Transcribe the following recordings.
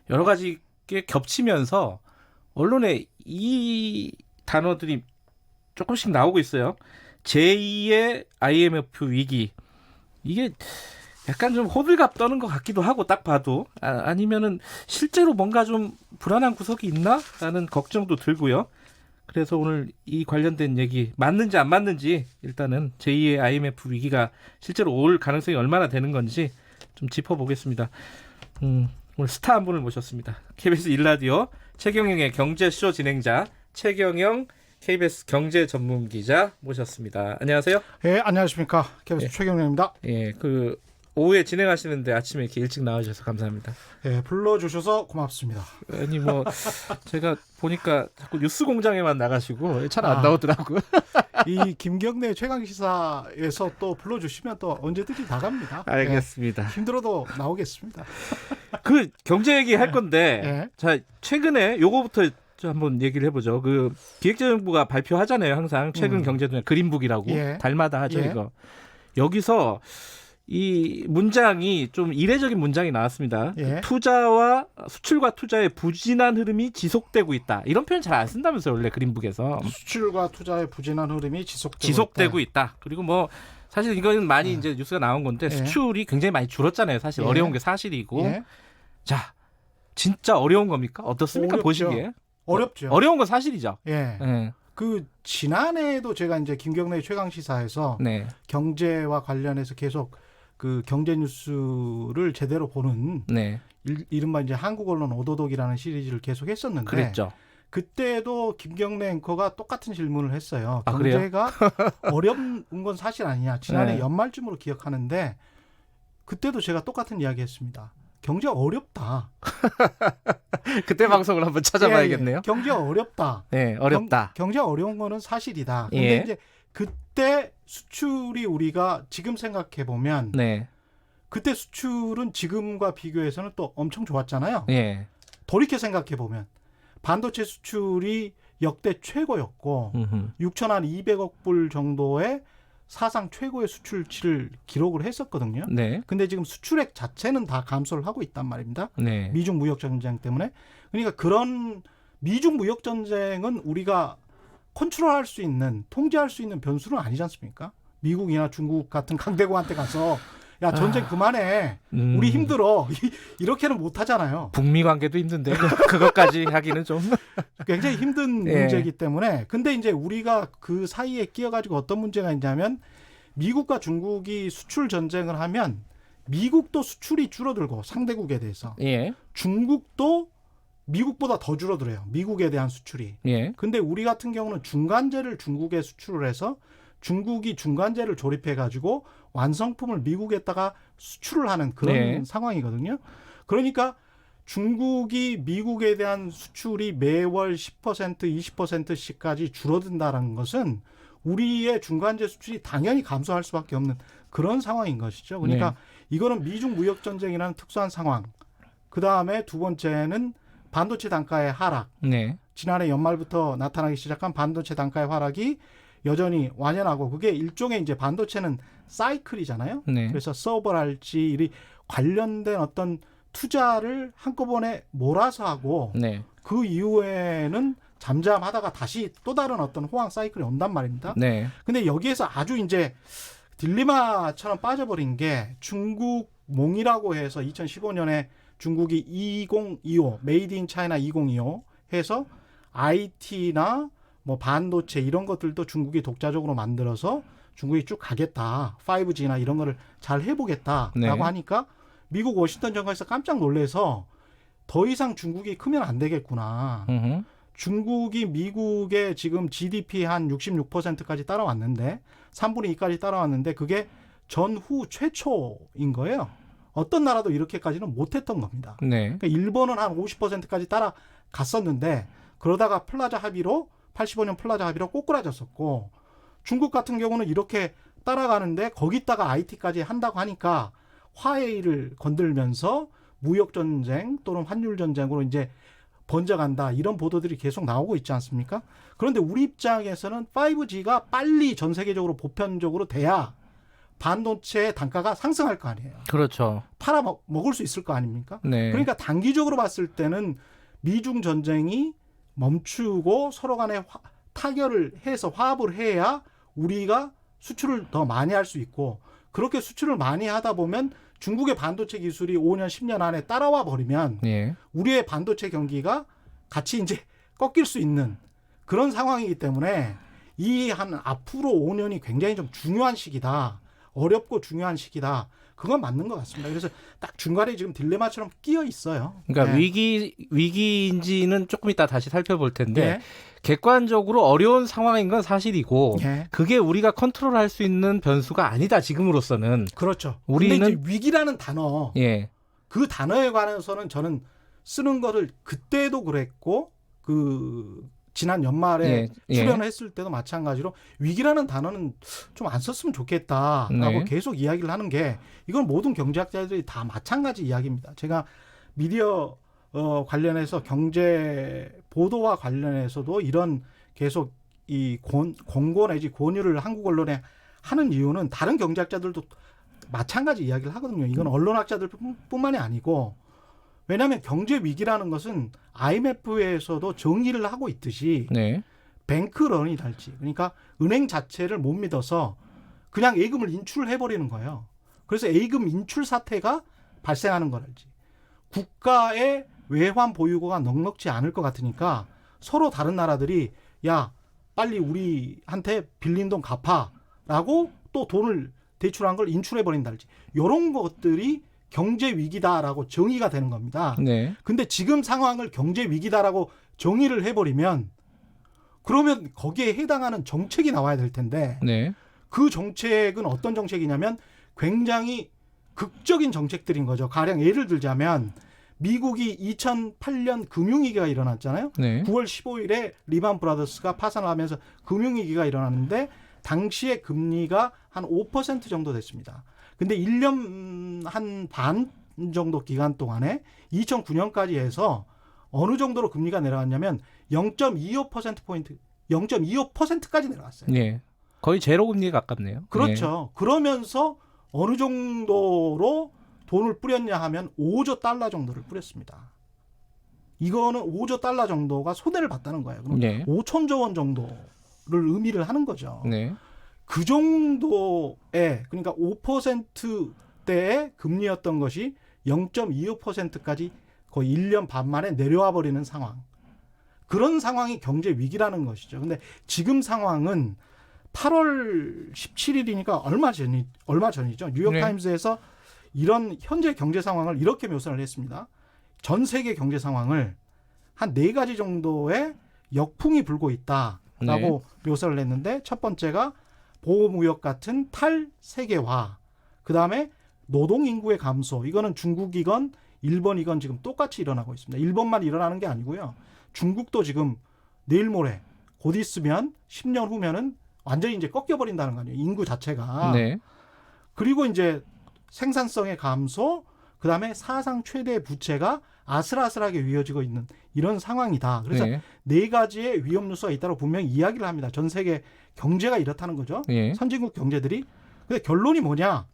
여러 가지 게 겹치면서 언론에 이 단어들이 조금씩 나오고 있어요. 제2의 IMF 위기. 이게 약간 좀 호들갑 떠는 것 같기도 하고 딱 봐도 아니면은 실제로 뭔가 좀 불안한 구석이 있나라는 걱정도 들고요. 그래서 오늘 이 관련된 얘기 맞는지 안 맞는지 일단은 제2의 IMF 위기가 실제로 올 가능성이 얼마나 되는 건지 좀 짚어보겠습니다. 오늘 스타 한 분을 모셨습니다. KBS 1라디오 최경영의 경제쇼 진행자 최경영 KBS 경제 전문 기자 모셨습니다. 안녕하세요. 예, 안녕하십니까. KBS 최경영입니다. 예, 그 오후에 진행하시는데 아침에 이렇게 일찍 나와주셔서 감사합니다. 예, 불러주셔서 고맙습니다. 아니 뭐 제가 보니까 자꾸 뉴스공장에만 나가시고 잘 안 나오더라고요. 이 김경래 최강 시사에서 또 불러주시면 또 언제든지 나갑니다. 알겠습니다. 예, 힘들어도 나오겠습니다. 그 경제 얘기 할 건데 예. 자 최근에 요거부터 한번 얘기를 해보죠. 그 기획재정부가 발표하잖아요. 항상 최근 경제도냐 그린북이라고 예. 달마다 하죠. 예. 이거 여기서 이 문장이 좀 이례적인 문장이 나왔습니다. 예. 투자와 수출과 투자의 부진한 흐름이 지속되고 있다. 이런 표현 잘 안 쓴다면서요. 원래 그린북에서. 수출과 투자의 부진한 흐름이 지속되고 있다. 그리고 뭐 사실 이거는 많이 이제 뉴스가 나온 건데 수출이 굉장히 많이 줄었잖아요. 사실 어려운 게 사실이고. 예. 자, 진짜 어려운 겁니까? 어떻습니까? 어렵죠. 보시기에. 어렵죠. 어려운 건 사실이죠. 예. 네. 그 지난해에도 제가 이제 김경래 최강 시사에서 네. 경제와 관련해서 계속 그 경제 뉴스를 제대로 보는 네. 이른바 이제 한국 언론 오도독이라는 시리즈를 계속 했었는데 그랬죠. 그때도 김경래 앵커가 똑같은 질문을 했어요. 아, 그래요? 경제가 어려운 건 사실 아니냐. 지난해 네. 연말쯤으로 기억하는데 그때도 제가 똑같은 이야기 했습니다. 경제가 어렵다. 그때 방송을 한번 찾아봐야겠네요. 예. 경제가 어렵다. 네, 어렵다. 경제가 어려운 거는 사실이다. 근데 예. 이제 그때 수출이 우리가 지금 생각해 보면 네. 그때 수출은 지금과 비교해서는 또 엄청 좋았잖아요. 예. 돌이켜 생각해 보면 반도체 수출이 역대 최고였고 6,200억 불 정도의 사상 최고의 수출치를 기록을 했었거든요. 네. 근데 지금 수출액 자체는 다 감소를 하고 있단 말입니다. 네. 미중 무역 전쟁 때문에. 그러니까 그런 미중 무역 전쟁은 우리가 컨트롤할 수 있는, 통제할 수 있는 변수는 아니지 않습니까? 미국이나 중국 같은 강대국한테 가서 야 전쟁 그만해. 우리 힘들어. 이렇게는 못 하잖아요. 북미 관계도 힘든데 그것까지 하기는 좀 굉장히 힘든 예. 문제이기 때문에. 근데 이제 우리가 그 사이에 끼어가지고 어떤 문제가 있냐면 미국과 중국이 수출 전쟁을 하면 미국도 수출이 줄어들고 상대국에 대해서 예. 중국도 미국보다 더 줄어들어요. 미국에 대한 수출이. 예. 근데 우리 같은 경우는 중간재를 중국에 수출을 해서 중국이 중간재를 조립해가지고 완성품을 미국에다가 수출을 하는 그런 네. 상황이거든요. 그러니까 중국이 미국에 대한 수출이 매월 10%, 20%씩까지 줄어든다는 것은 우리의 중간재 수출이 당연히 감소할 수밖에 없는 그런 상황인 것이죠. 그러니까 이거는 미중 무역 전쟁이라는 특수한 상황. 그 다음에 두 번째는 반도체 단가의 하락. 네. 지난해 연말부터 나타나기 시작한 반도체 단가의 하락이 여전히 완연하고 그게 일종의 이제 반도체는 사이클이잖아요. 네. 그래서 서버랄지 이 관련된 어떤 투자를 한꺼번에 몰아서 하고 네. 그 이후에는 잠잠하다가 다시 또 다른 어떤 호황 사이클이 온단 말입니다. 네. 근데 여기에서 아주 이제 딜레마처럼 빠져버린 게 중국 몽이라고 해서 2015년에 중국이 2025 메이드 인 차이나 2025 해서 IT나 뭐 반도체 이런 것들도 중국이 독자적으로 만들어서 중국이 쭉 가겠다. 5G나 이런 거를 잘 해보겠다라고 네. 하니까 미국 워싱턴 정가에서 깜짝 놀래서 더 이상 중국이 크면 안 되겠구나. 중국이 미국의 지금 GDP 한 66%까지 따라왔는데 3분의 2까지 따라왔는데 그게 전후 최초인 거예요. 어떤 나라도 이렇게까지는 못했던 겁니다. 네. 그러니까 일본은 한 50%까지 따라갔었는데 그러다가 플라자 합의로 85년 플라자 합의로 꼬꾸라졌었고 중국 같은 경우는 이렇게 따라가는데 거기다가 IT까지 한다고 하니까 화해를 건들면서 무역 전쟁 또는 환율 전쟁으로 이제 번져간다 이런 보도들이 계속 나오고 있지 않습니까? 그런데 우리 입장에서는 5G가 빨리 전 세계적으로 보편적으로 돼야 반도체 단가가 상승할 거 아니에요. 그렇죠. 팔아 먹을 수 있을 거 아닙니까? 네. 그러니까 단기적으로 봤을 때는 미중 전쟁이 멈추고 서로 간에 타결을 해서 화합을 해야 우리가 수출을 더 많이 할 수 있고, 그렇게 수출을 많이 하다 보면 중국의 반도체 기술이 5년, 10년 안에 따라와 버리면 예. 우리의 반도체 경기가 같이 이제 꺾일 수 있는 그런 상황이기 때문에 이 한 앞으로 5년이 굉장히 좀 중요한 시기다. 어렵고 중요한 시기다. 그건 맞는 것 같습니다. 그래서 딱 중간에 지금 딜레마처럼 끼어 있어요. 그러니까 네. 위기인지는 조금 이따 다시 살펴볼 텐데 네. 객관적으로 어려운 상황인 건 사실이고 네. 그게 우리가 컨트롤할 수 있는 변수가 아니다 지금으로서는. 그렇죠. 우리는- 근데 이제 위기라는 단어, 예. 그 단어에 관해서는 저는 쓰는 거를 그때도 그랬고 지난 연말에 예. 출연했을 때도 마찬가지로 위기라는 단어는 좀 안 썼으면 좋겠다라고 네. 계속 이야기를 하는 게, 이건 모든 경제학자들이 다 마찬가지 이야기입니다. 제가 미디어 관련해서 경제 보도와 관련해서도 이런 계속 이 권고 내지 권유를 한국 언론에 하는 이유는 다른 경제학자들도 마찬가지 이야기를 하거든요. 이건 언론학자들뿐만이 아니고, 왜냐하면 경제 위기라는 것은 IMF에서도 정의를 하고 있듯이 네. 뱅크런이랄지, 그러니까 은행 자체를 못 믿어서 그냥 예금을 인출해버리는 거예요. 그래서 예금 인출 사태가 발생하는 거랄지, 국가의 외환 보유고가 넉넉지 않을 것 같으니까 서로 다른 나라들이 야 빨리 우리한테 빌린 돈 갚아라고 또 돈을 대출한 걸 인출해버린다랄지, 이런 것들이 경제 위기다라고 정의가 되는 겁니다. 네. 근데 지금 상황을 경제 위기다라고 정의를 해버리면 그러면 거기에 해당하는 정책이 나와야 될 텐데, 네. 그 정책은 어떤 정책이냐면 굉장히 극적인 정책들인 거죠. 가령 예를 들자면 미국이 2008년 금융위기가 일어났잖아요. 네. 9월 15일에 리만 브라더스가 파산을 하면서 금융위기가 일어났는데 당시에 금리가 한 5% 정도 됐습니다. 근데 1년 한 반 정도 기간 동안에 2009년까지 해서 어느 정도로 금리가 내려갔냐면 0.25%포인트, 0.25%까지 내려갔어요. 예. 거의 제로 금리에 가깝네요. 그렇죠. 그러면서 어느 정도로 돈을 뿌렸냐 하면 5조 달러 정도를 뿌렸습니다. 이거는 5조 달러 정도가 손해를 봤다는 거예요. 그럼 네. 5천조 원 정도를 의미를 하는 거죠. 네. 그 정도의, 그러니까 5%대의 금리였던 것이 0.25%까지 거의 1년 반 만에 내려와 버리는 상황. 그런 상황이 경제 위기라는 것이죠. 근데 지금 상황은 8월 17일이니까 얼마 전이죠. 뉴욕타임스에서 이런 현재 경제 상황을 이렇게 묘사를 했습니다. 전 세계 경제 상황을 한 4가지 정도의 역풍이 불고 있다라고 묘사를 했는데, 첫 번째가 보호무역 같은 탈세계화, 그 다음에 노동인구의 감소, 이거는 중국이건 일본이건 지금 똑같이 일어나고 있습니다. 일본만 일어나는 게 아니고요. 중국도 지금 내일 모레 곧 있으면 10년 후면은 완전히 이제 꺾여버린다는 거 아니에요. 인구 자체가. 네. 그리고 이제 생산성의 감소, 그 다음에 사상 최대 부채가 아슬아슬하게 이어지고 있는 이런 상황이다. 그래서 네 가지의 위험 요소가 있다고 분명히 이야기를 합니다. 전 세계 경제가 이렇다는 거죠. 예. 선진국 경제들이. 근데 결론이 뭐냐?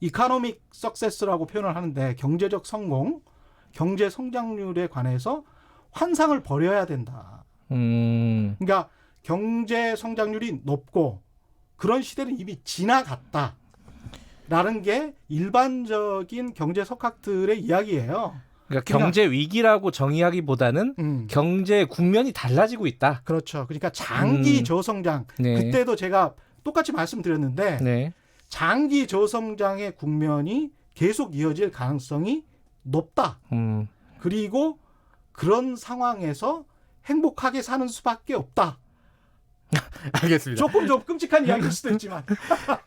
이코노믹 석세스라고 표현을 하는데, 경제적 성공, 경제 성장률에 관해서 환상을 버려야 된다. 그러니까 경제 성장률이 높고 그런 시대는 이미 지나갔다. 라는 게 일반적인 경제 석학들의 이야기예요. 그러니까 경제 위기라고 정의하기보다는 경제 국면이 달라지고 있다. 그렇죠. 그러니까 장기 저성장. 네. 그때도 제가 똑같이 말씀드렸는데 네. 장기 저성장의 국면이 계속 이어질 가능성이 높다. 그리고 그런 상황에서 행복하게 사는 수밖에 없다. 알겠습니다. 조금 좀 끔찍한 이야기일 수도 있지만.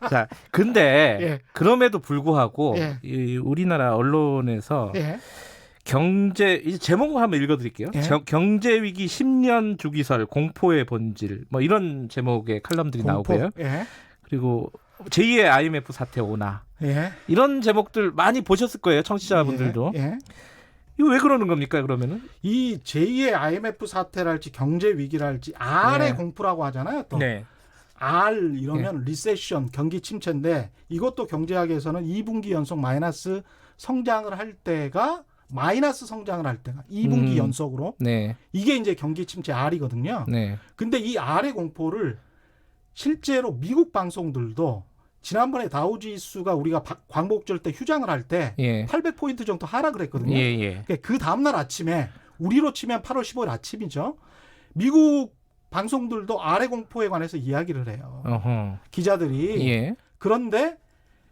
자, 근데 예. 그럼에도 불구하고 예. 이 우리나라 언론에서 예. 경제, 이제 제목을 한번 읽어드릴게요. 예. 경제 위기 10년 주기설 공포의 본질, 뭐 이런 제목의 칼럼들이 나오고요. 예. 그리고 제2의 IMF 사태 오나, 예. 이런 제목들 많이 보셨을 거예요, 청취자분들도. 예. 이거 왜 그러는 겁니까, 그러면은? 이 제2의 IMF 사태랄지 경제 위기랄지 R의 네. 공포라고 하잖아요. 또 네. R 이러면 리세션, 경기 침체인데 이것도 경제학에서는 2분기 연속 마이너스 성장을 할 때가 2분기 연속으로 네. 이게 이제 경기 침체 R이거든요. 네. 근데 이 R의 공포를 실제로 미국 방송들도 지난번에 다우지수가 우리가 광복절 때 휴장을 할 때 예. 800포인트 정도 하락을 했거든요. 예, 예. 그러니까 그 다음날 아침에 우리로 치면 8월 15일 아침이죠. 미국 방송들도 아래 공포에 관해서 이야기를 해요. 어허. 기자들이. 예. 그런데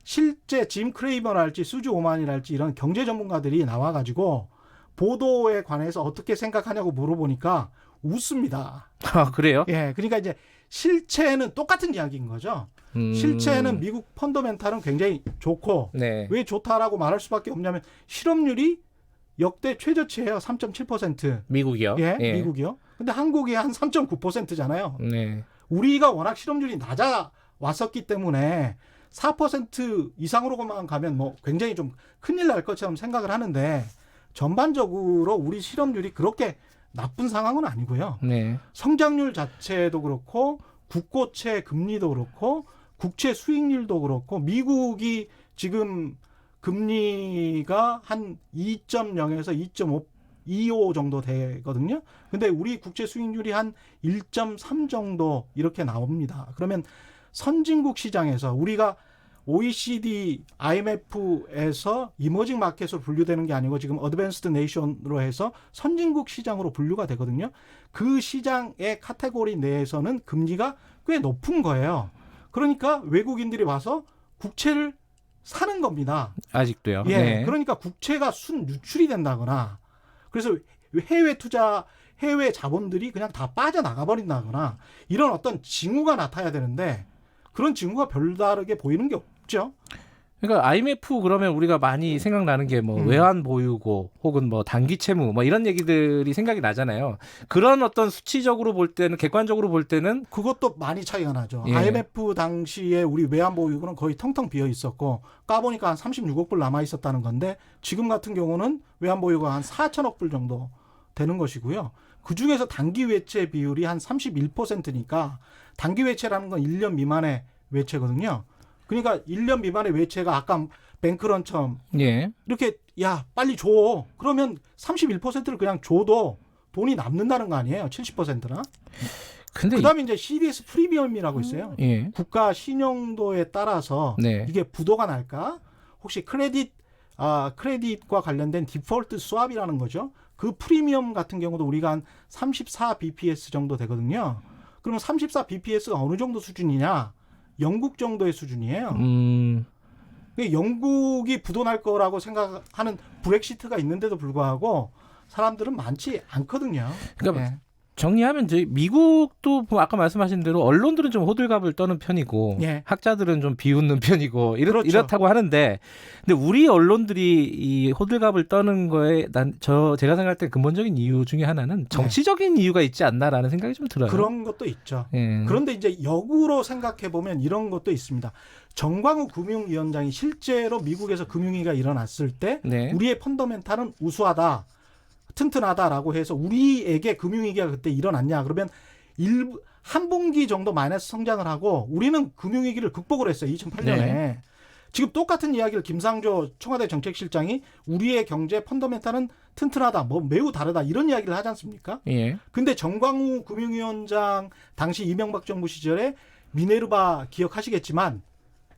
실제 짐 크레이머랄지 수지 오만이랄지 이런 경제 전문가들이 나와가지고 보도에 관해서 어떻게 생각하냐고 물어보니까 웃습니다. 아, 그래요? 예, 그러니까 이제 실체는 똑같은 이야기인 거죠. 실체는 미국 펀더멘탈은 굉장히 좋고 네. 왜 좋다라고 말할 수밖에 없냐면 실업률이 역대 최저치예요. 3.7%. 미국이요? 예, 미국이요. 근데 한국이 한 3.9%잖아요. 네. 우리가 워낙 실업률이 낮아 왔었기 때문에 4% 이상으로만 가면 뭐 굉장히 좀 큰일 날 것처럼 생각을 하는데 전반적으로 우리 실업률이 그렇게 나쁜 상황은 아니고요. 네. 성장률 자체도 그렇고 국고채 금리도 그렇고 국채 수익률도 그렇고 미국이 지금 금리가 한 2.0에서 2.25 정도 되거든요. 근데 우리 국채 수익률이 한 1.3 정도 이렇게 나옵니다. 그러면 선진국 시장에서 우리가 OECD, IMF에서 이머징 마켓으로 분류되는 게 아니고 지금 어드밴스드 네이션으로 해서 선진국 시장으로 분류가 되거든요. 그 시장의 카테고리 내에서는 금리가 꽤 높은 거예요. 그러니까 외국인들이 와서 국채를 사는 겁니다. 아직도요. 예, 네. 그러니까 국채가 순유출이 된다거나 그래서 해외 투자, 해외 자본들이 그냥 다 빠져나가 버린다거나 이런 어떤 징후가 나타나야 되는데 그런 징후가 별다르게 보이는 게 없죠. 그러니까 IMF 그러면 우리가 많이 생각나는 게 뭐 외환 보유고 혹은 뭐 단기 채무 뭐 이런 얘기들이 생각이 나잖아요. 그런 어떤 수치적으로 볼 때는 객관적으로 볼 때는 그것도 많이 차이가 나죠. 예. IMF 당시에 우리 외환 보유고는 거의 텅텅 비어 있었고 까보니까 한 36억 불 남아 있었다는 건데 지금 같은 경우는 외환 보유고가 한 4천억 불 정도 되는 것이고요. 그중에서 단기 외채 비율이 한 31%니까 단기 외채라는 건 1년 미만의 외채거든요. 그러니까 1년 미만의 외채가 아까 뱅크런처럼 예. 이렇게 야 빨리 줘. 그러면 31%를 그냥 줘도 돈이 남는다는 거 아니에요. 70%나. 근데 그다음에 이제 CDS 프리미엄이라고 있어요. 예. 국가 신용도에 따라서 네. 이게 부도가 날까? 혹시 크레딧과 관련된 디폴트 스왑이라는 거죠. 그 프리미엄 같은 경우도 우리가 한 34 bps 정도 되거든요. 그러면 34 bps가 어느 정도 수준이냐? 영국 정도의 수준이에요. 영국이 부도날 거라고 생각하는 브렉시트가 있는데도 불구하고 사람들은 많지 않거든요. 그러니까 예. 정리하면 이제 미국도 뭐 아까 말씀하신 대로 언론들은 좀 호들갑을 떠는 편이고 예. 학자들은 좀 비웃는 편이고 그렇죠. 이렇다고 하는데 근데 우리 언론들이 이 호들갑을 떠는 거에 제가 생각할 때 근본적인 이유 중에 하나는 정치적인 이유가 있지 않나라는 생각이 좀 들어요. 그런 것도 있죠. 예. 그런데 이제 역으로 생각해 보면 이런 것도 있습니다. 정광우 금융위원장이 실제로 미국에서 금융위기가 일어났을 때 네. 우리의 펀더멘탈은 우수하다. 튼튼하다라고 해서 우리에게 금융위기가 그때 일어났냐 그러면 한 분기 정도 마이너스 성장을 하고 우리는 금융위기를 극복을 했어요. 2008년에. 네. 지금 똑같은 이야기를 김상조 청와대 정책실장이 우리의 경제 펀더멘탈은 튼튼하다. 뭐 매우 다르다. 이런 이야기를 하지 않습니까? 예. 근데 정광우 금융위원장 당시 이명박 정부 시절에 미네르바 기억하시겠지만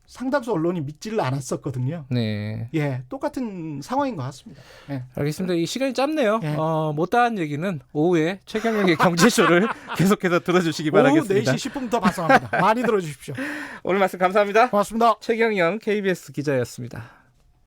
상당수 언론이 믿지를 않았었거든요. 네. 예, 똑같은 상황인 것 같습니다. 예. 알겠습니다. 이 시간이 짧네요. 예. 못다한 얘기는 오후에 최경영의 경제쇼를 계속해서 들어주시기 오후 바라겠습니다. 4시 10분부터 방송합니다. 많이 들어주십시오. 오늘 말씀 감사합니다. 고맙습니다. 최경영 KBS 기자였습니다.